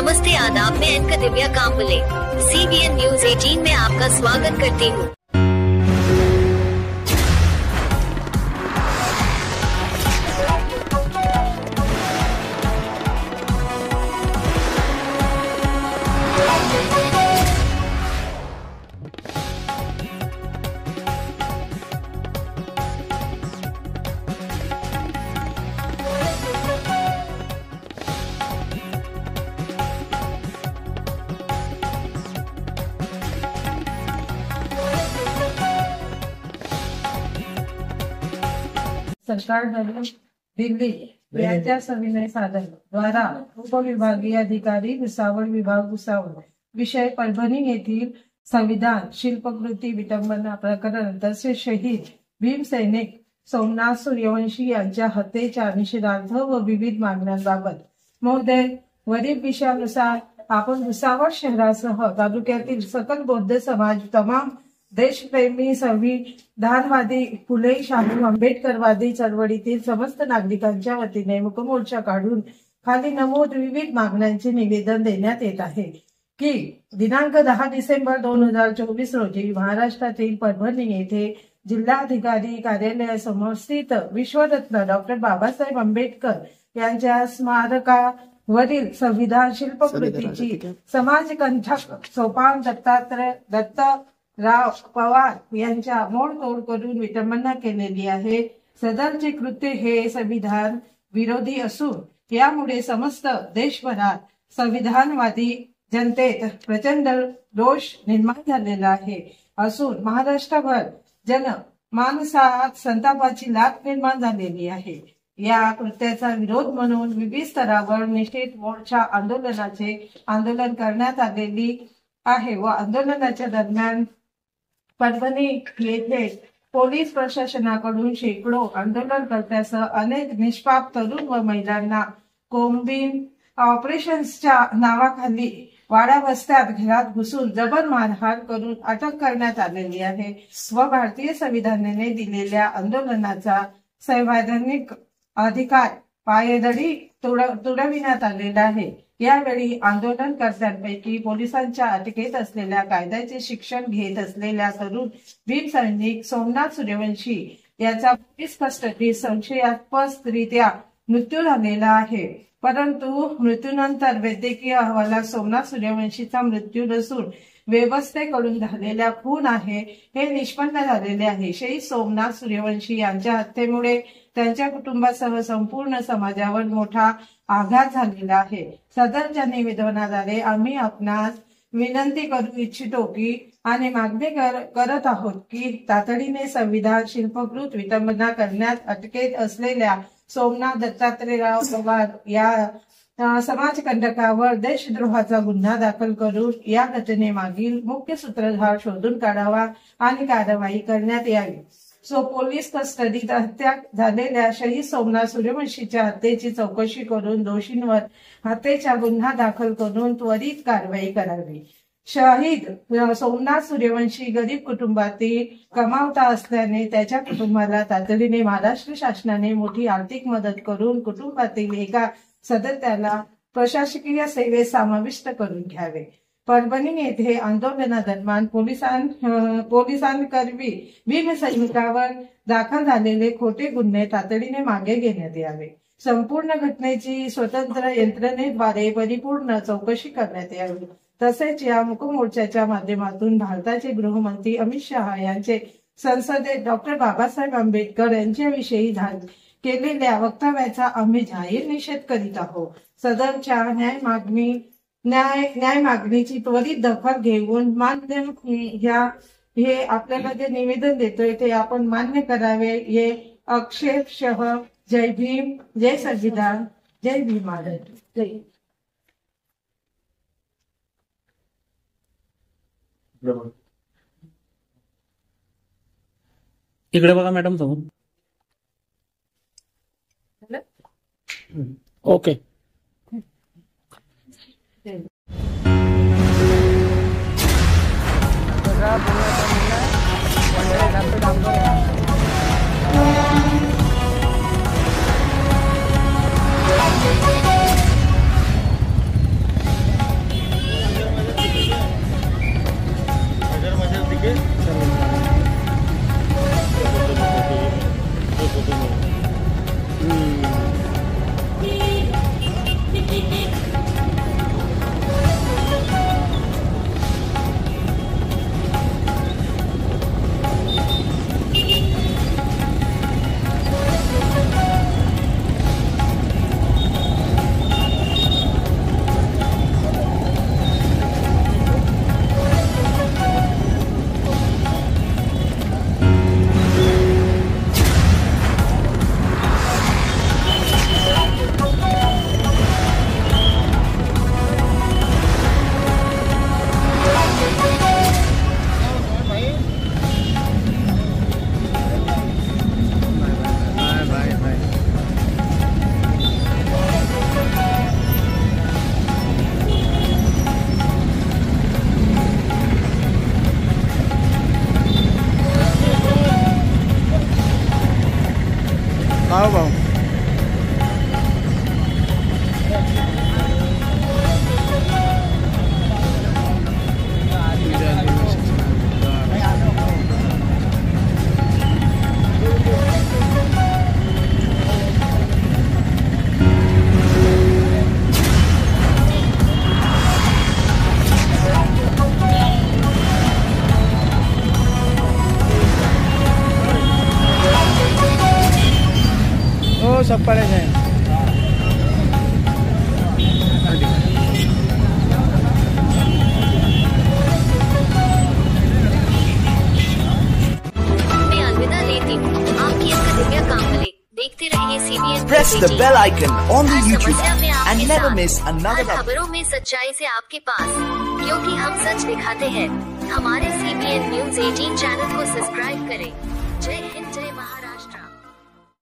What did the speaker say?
नमस्ते आदाब, मैं एंकर दिव्या Kamble CBN news 18 में आपका स्वागत करती हूँ। सरकार दिल्ली यांच्या सविनय साधन द्वारा उपविभागीय अधिकारी भुसावळ विषय परभणी येथील संविधान शिल्पकृती विटंबना प्रकरण तसेच शहीद भीमसैनिक सोमनाथ सूर्यवंशी यांच्या हत्येच्या निषेधार्थ व विविध मागण्यांबाबत महोदय, वरील विषयानुसार आपण भुसावळ शहरासह तालुक्यातील सकल बौद्ध समाज, तमाम देशप्रेमी, संविधानवादी, फुले शाहू आंबेडकरवादी चळवळीतील समस्त नागरिकांच्या वतीने मूकमोर्चा काढून खाली नमूद विविध मागण्यांचे निवेदन देण्यात येत आहे की दिनांक 10 डिसेंबर 2024 रोजी महाराष्ट्रातील परभणी येथे जिल्हाधिकारी कार्यालयासमोर स्थित विश्वरत्न डॉक्टर बाबासाहेब आंबेडकर यांच्या स्मारकावरील संविधान शिल्पकृतीची समाजकंठक सोपान दत्तराव पवार यांच्या मोडतोड करून विटंबना केलेली आहे। सदरचे कृत्य हे संविधान विरोधी असून यामुळे समस्त देशभरात संविधानवादी जनतेत प्रचंड रोष निर्माण झालेला आहे असून महाराष्ट्रभर जनमानसात संतापाची लाट निर्माण झालेली आहे। या कृत्याचा विरोध म्हणून विविध स्तरावर निषेध मोर्चा आंदोलन करण्यात आलेली आहे व आंदोलनाच्या दरम्यान परभणी येथे पोलीस प्रशासनाकडून शेकडो आंदोलनकर्त्यांसह अनेक निष्पाप तरुण व महिलांना कोम्बिंग ऑपरेशन्सच्या नावाखाली वाडा वस्त्यात घरात घुसून जबर मारहाण करून अटक करण्यात आलेली आहे व भारतीय संविधानाने दिलेल्या आंदोलनाचा संवैधानिक अधिकार पायदळी तुडविण्यात आलेला आहे। यावेळी आंदोलनकर्त्यांपैकी पोलिसांच्या अटकेत असलेल्या कायद्याचे शिक्षण घेत असलेल्या तरुण भीमसैनिक सोमनाथ सूर्यवंशी याचा पोलीस कस्टडीत संशयास्पदरित्या मृत्यू झालेला आहे, परंतु मृत्यूनंतर वैद्यकीय अहवालात सोमनाथ सूर्यवंशीचा मृत्यू नसून व्यवस्थेकडून झालेला खून आहे हे निष्पन्न झालेले आहे। शहीद सोमनाथ सूर्यवंशी यांच्या हत्येमुळे त्यांच्या कुटुंबासह संपूर्ण समाजावर मोठा आघात झालेला आहे। सदरच्या निवेदनाद्वारे आम्ही आपणास विनंती करू इच्छितो की आणि मागणी करत आहोत की तातडीने संविधान शिल्पकृत विटंबना करण्यात अटकेत असलेल्या सोमनाथ दत्तात्रयराव पवार या समाजकंटकावर देशद्रोहाचा गुन्हा दाखल करून या घटनेमागील मुख्य सूत्रधार शोधून काढावा आणि कारवाई करण्यात यावी। पोलीस कस्टडीत हत्या झालेल्या शहीद सोमनाथ सूर्यवंशीच्या हत्येची चौकशी करून दोषींवर हत्येचा गुन्हा दाखल करून त्वरित कारवाई करावी। शहीद सोमनाथ सूर्यवंशी गरीब कुटुंबातील कमावता असल्याने त्याच्या कुटुंबाला तातडीने महाराष्ट्र शासनाने मोठी आर्थिक मदत करून कुटुंबातील एका सदस्याला प्रशासकीय सेवेत समाविष्ट करून घ्यावे। परभणी येथे आंदोलनादरम्यान पोलिसांकरवी भीमसैनिकावर दाखल झालेले खोटे गुन्हे तातडीने मागे घेण्यात यावे। संपूर्ण घटनेची स्वतंत्र यंत्रणेद्वारे परिपूर्ण चौकशी करण्यात यावी। तसेच या मूकमोर्चाच्या माध्यमातून भारताचे गृहमंत्री अमित शहा यांचे संसदेत डॉक्टर बाबासाहेब आंबेडकर यांच्याविषयी केलेल्या वक्तव्याचा आम्ही जाहीर निषेध करीत आहोत। सदरच्या न्याय मागणीची त्वरित दखल घेऊन हे आपल्याला जे निवेदन देतोय ते आपण मान्य करावे। हे अक्षरशः जय भीम, जय संविधान, जय भीम महाराज, जय। इकडे बघा मॅडम तुम्ही। ओके। भाऊ भाऊ सब पड़े हैं। मैं अलविदा लेती हूँ। आपकी इसका दिव्या कांबले देखते रहिए CBN Press the bell icon on the her YouTube समस्या में app आपके and never साथ। miss another हर खबरों में सच्चाई से आपके पास, क्योंकि हम सच दिखाते हैं। हमारे CBN News 18 चैनल को सब्सक्राइब करें। जय हिंद, जय महाराष्ट्र।